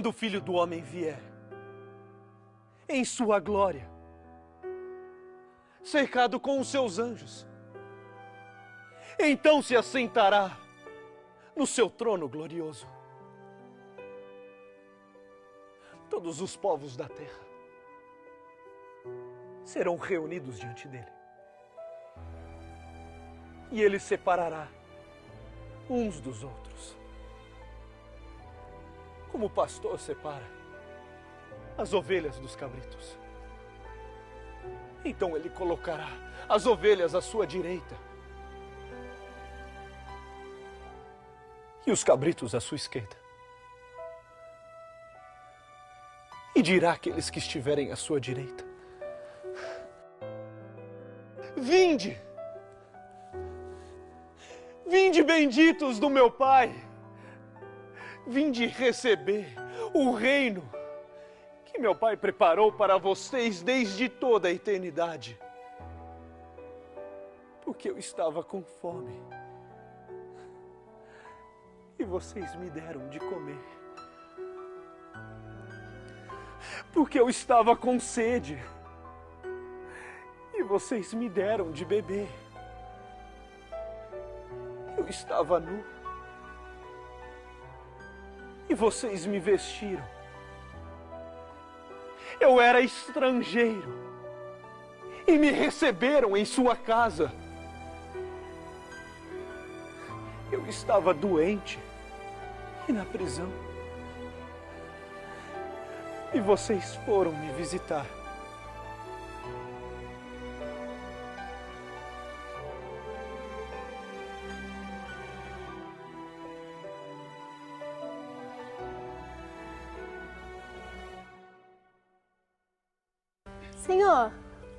quando o Filho do Homem vier, em sua glória, cercado com os seus anjos, então se assentará no seu trono glorioso. Todos os povos da terra serão reunidos diante dele. E ele separará uns dos outros, como o pastor separa as ovelhas dos cabritos. Então ele colocará as ovelhas à sua direita e os cabritos à sua esquerda. E dirá àqueles que estiverem à sua direita: Vinde! Vinde, benditos do meu Pai! Vinde receber o reino que meu Pai preparou para vocês desde toda a eternidade. Porque eu estava com fome e vocês me deram de comer. Porque eu estava com sede e vocês me deram de beber. Eu estava nu e vocês me vestiram. Eu era estrangeiro e me receberam em sua casa. Eu estava doente e na prisão. E vocês foram me visitar. Senhor,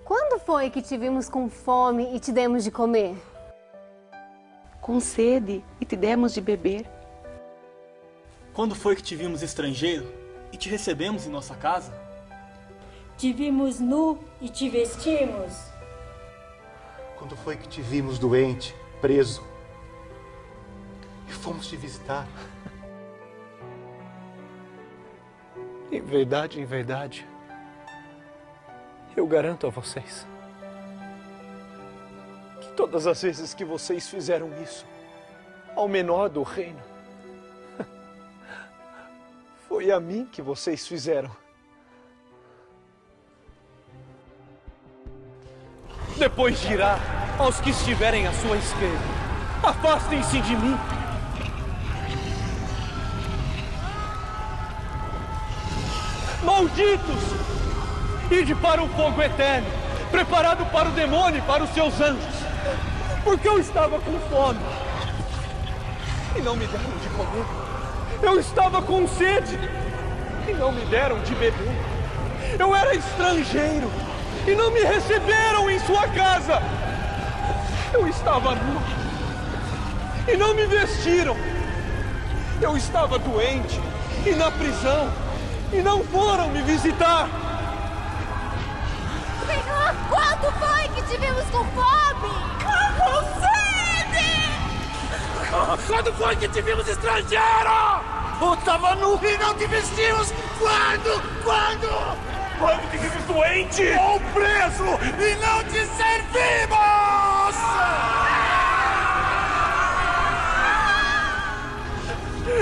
quando foi que te vimos com fome e te demos de comer? Com sede e te demos de beber? Quando foi que te vimos estrangeiro e te recebemos em nossa casa? Te vimos nu e te vestimos? Quando foi que te vimos doente, preso, e fomos te visitar? Em verdade, eu garanto a vocês que todas as vezes que vocês fizeram isso ao menor do reino, foi a mim que vocês fizeram. Depois dirá aos que estiverem à sua esquerda: afastem-se de mim. Malditos! Ide para o fogo eterno, preparado para o demônio e para os seus anjos. Porque eu estava com fome e não me deram de comer. Eu estava com sede e não me deram de beber. Eu era estrangeiro e não me receberam em sua casa. Eu estava nu e não me vestiram. Eu estava doente e na prisão e não foram me visitar. Senhor, quando foi que te vimos com fome? Com sede! Quando foi que te vimos estrangeiro? Ou tava nu e não te vestimos? Quando? Quando te vimos doente? Ou preso e não te servimos?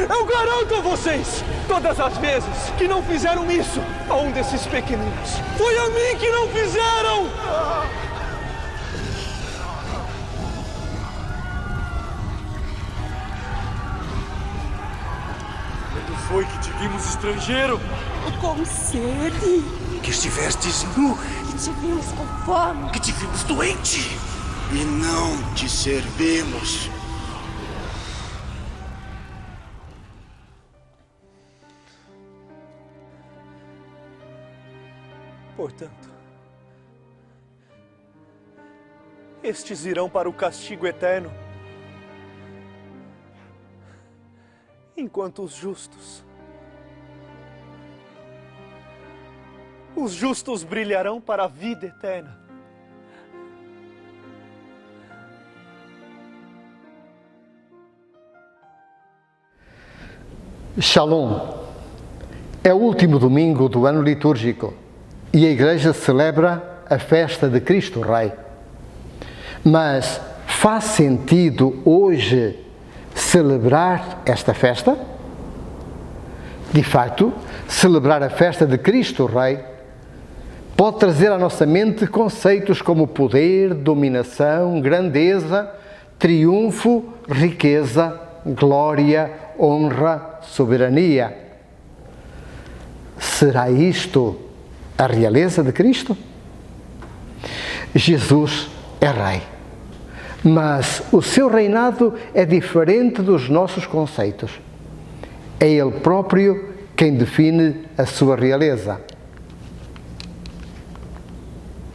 Eu garanto a vocês, todas as vezes que não fizeram isso a um desses pequeninos, foi a mim que não fizeram! Quando foi que te vimos estrangeiro? Com sede? Que estivestes nu? E te vimos com fome? Que te vimos doente? E não te servimos? Portanto, estes irão para o castigo eterno, enquanto os justos brilharão para a vida eterna. Shalom. É o último domingo do ano litúrgico e a Igreja celebra a festa de Cristo Rei. Mas faz sentido hoje celebrar esta festa? De facto, celebrar a festa de Cristo Rei pode trazer à nossa mente conceitos como poder, dominação, grandeza, triunfo, riqueza, glória, honra, soberania. Será isto a realeza de Cristo? Jesus é Rei, mas o seu reinado é diferente dos nossos conceitos. É Ele próprio quem define a sua realeza.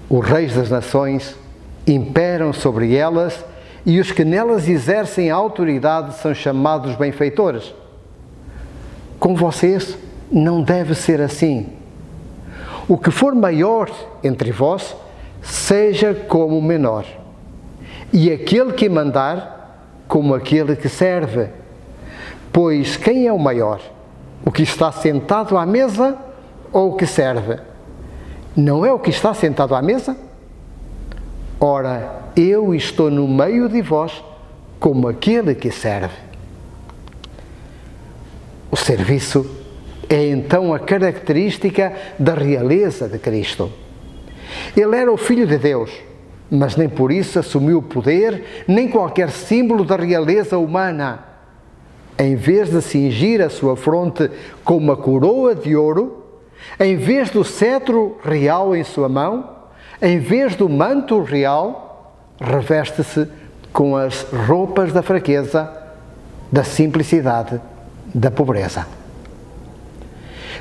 Os reis das nações imperam sobre elas e os que nelas exercem a autoridade são chamados benfeitores. Com vocês não deve ser assim. O que for maior entre vós, seja como o menor, e aquele que mandar, como aquele que serve. Pois quem é o maior? O que está sentado à mesa ou o que serve? Não é o que está sentado à mesa? Ora, eu estou no meio de vós como aquele que serve. O serviço é então a característica da realeza de Cristo. Ele era o Filho de Deus, mas nem por isso assumiu o poder, nem qualquer símbolo da realeza humana. Em vez de cingir a sua fronte com uma coroa de ouro, em vez do cetro real em sua mão, em vez do manto real, reveste-se com as roupas da fraqueza, da simplicidade, da pobreza.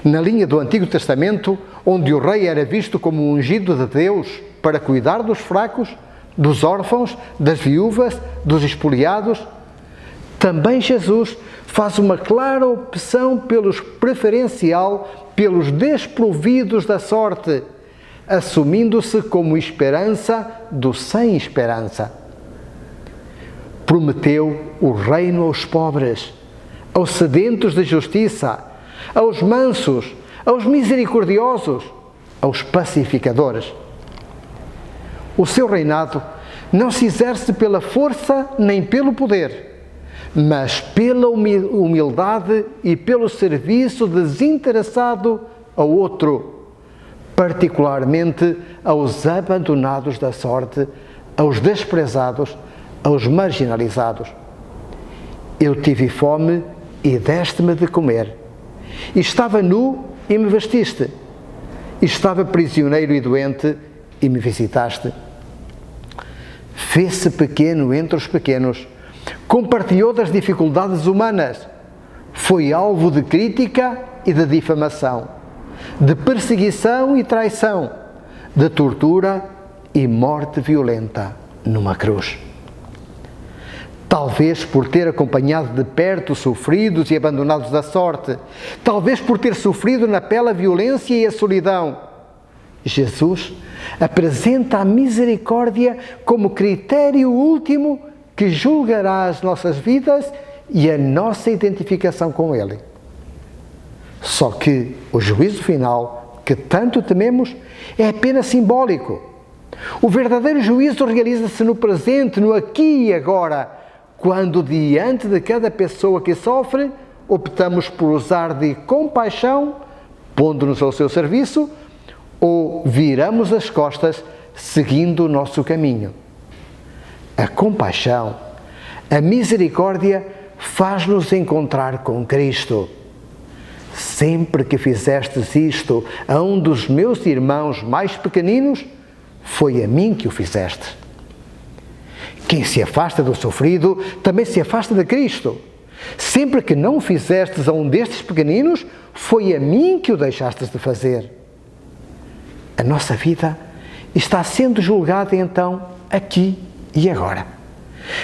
Na linha do Antigo Testamento, onde o rei era visto como um ungido de Deus para cuidar dos fracos, dos órfãos, das viúvas, dos expoliados, também Jesus faz uma clara opção preferencial pelos desprovidos da sorte, assumindo-se como esperança do sem esperança. Prometeu o reino aos pobres, aos sedentos de justiça, aos mansos, aos misericordiosos, aos pacificadores. O seu reinado não se exerce pela força nem pelo poder, mas pela humildade e pelo serviço desinteressado ao outro, particularmente aos abandonados da sorte, aos desprezados, aos marginalizados. Eu tive fome e deste-me de comer. Estava nu e me vestiste. Estava prisioneiro e doente e me visitaste. Fez-se pequeno entre os pequenos. Compartilhou das dificuldades humanas. Foi alvo de crítica e de difamação, de perseguição e traição, de tortura e morte violenta numa cruz. Talvez por ter acompanhado de perto sofridos e abandonados da sorte, talvez por ter sofrido na pele a violência e a solidão, Jesus apresenta a misericórdia como critério último que julgará as nossas vidas e a nossa identificação com Ele. Só que o juízo final, que tanto tememos, é apenas simbólico. O verdadeiro juízo realiza-se no presente, no aqui e agora, quando diante de cada pessoa que sofre, optamos por usar de compaixão, pondo-nos ao seu serviço, ou viramos as costas, seguindo o nosso caminho. A compaixão, a misericórdia, faz-nos encontrar com Cristo. Sempre que fizestes isto a um dos meus irmãos mais pequeninos, foi a mim que o fizeste. Quem se afasta do sofrido, também se afasta de Cristo. Sempre que não o fizestes a um destes pequeninos, foi a mim que o deixastes de fazer. A nossa vida está sendo julgada então, aqui e agora.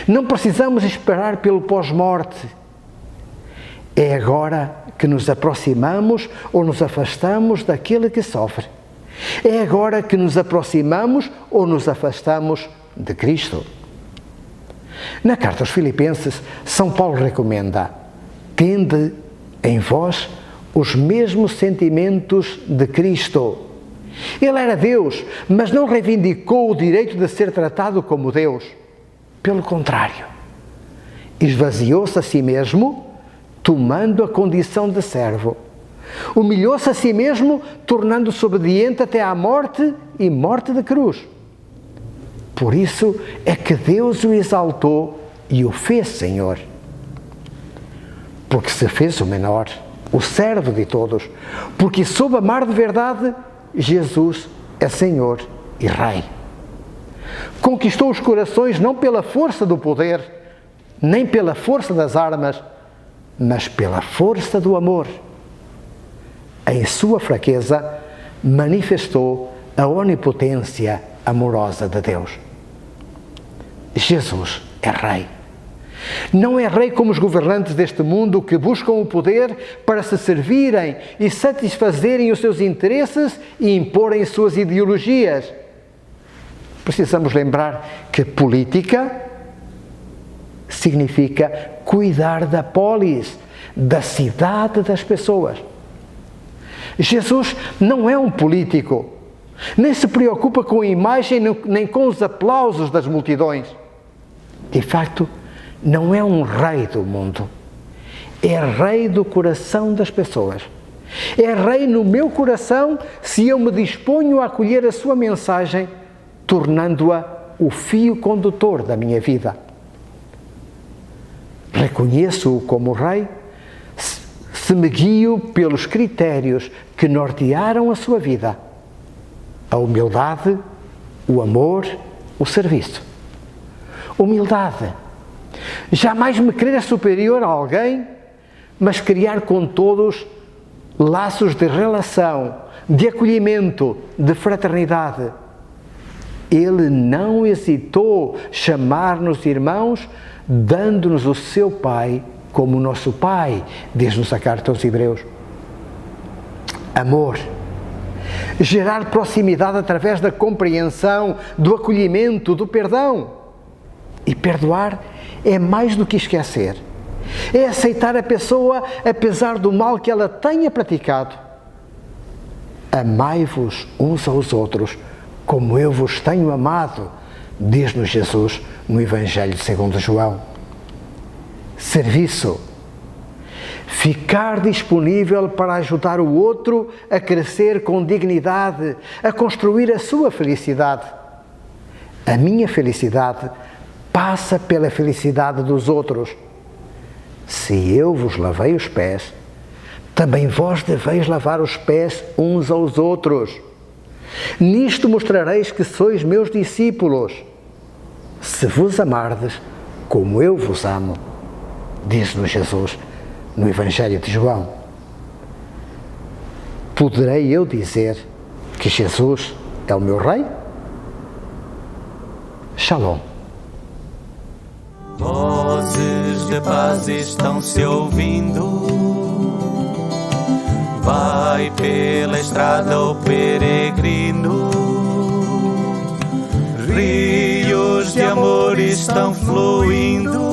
Não precisamos esperar pelo pós-morte. É agora que nos aproximamos ou nos afastamos daquele que sofre. É agora que nos aproximamos ou nos afastamos de Cristo. Na carta aos Filipenses, São Paulo recomenda: tende em vós os mesmos sentimentos de Cristo. Ele era Deus, mas não reivindicou o direito de ser tratado como Deus. Pelo contrário, esvaziou-se a si mesmo, tomando a condição de servo. Humilhou-se a si mesmo, tornando-se obediente até à morte e morte de cruz. Por isso é que Deus o exaltou e o fez Senhor. Porque se fez o menor, o servo de todos, porque soube amar de verdade, Jesus é Senhor e Rei. Conquistou os corações não pela força do poder, nem pela força das armas, mas pela força do amor. Em sua fraqueza, manifestou a onipotência amorosa de Deus. Jesus é Rei. Não é rei como os governantes deste mundo que buscam o poder para se servirem e satisfazerem os seus interesses e imporem suas ideologias. Precisamos lembrar que política significa cuidar da polis, da cidade das pessoas. Jesus não é um político, nem se preocupa com a imagem nem com os aplausos das multidões. De facto, não é um rei do mundo, é rei do coração das pessoas. É rei no meu coração se eu me disponho a acolher a sua mensagem, tornando-a o fio condutor da minha vida. Reconheço-o como rei se me guio pelos critérios que nortearam a sua vida: a humildade, o amor, o serviço. Humildade. Jamais me crer superior a alguém, mas criar com todos laços de relação, de acolhimento, de fraternidade. Ele não hesitou chamar-nos irmãos, dando-nos o seu Pai como nosso Pai, diz-nos a carta aos Hebreus. Amor. Gerar proximidade através da compreensão, do acolhimento, do perdão. E perdoar é mais do que esquecer. É aceitar a pessoa apesar do mal que ela tenha praticado. Amai-vos uns aos outros como eu vos tenho amado, diz-nos Jesus no Evangelho segundo João. Serviço. Ficar disponível para ajudar o outro a crescer com dignidade, a construir a sua felicidade. A minha felicidade passa pela felicidade dos outros. Se eu vos lavei os pés, também vós deveis lavar os pés uns aos outros. Nisto mostrareis que sois meus discípulos, se vos amardes como eu vos amo, diz-nos Jesus no Evangelho de João. Poderei eu dizer que Jesus é o meu Rei? Shalom. Vozes de paz estão se ouvindo. Vai pela estrada o peregrino. Rios de amor estão fluindo.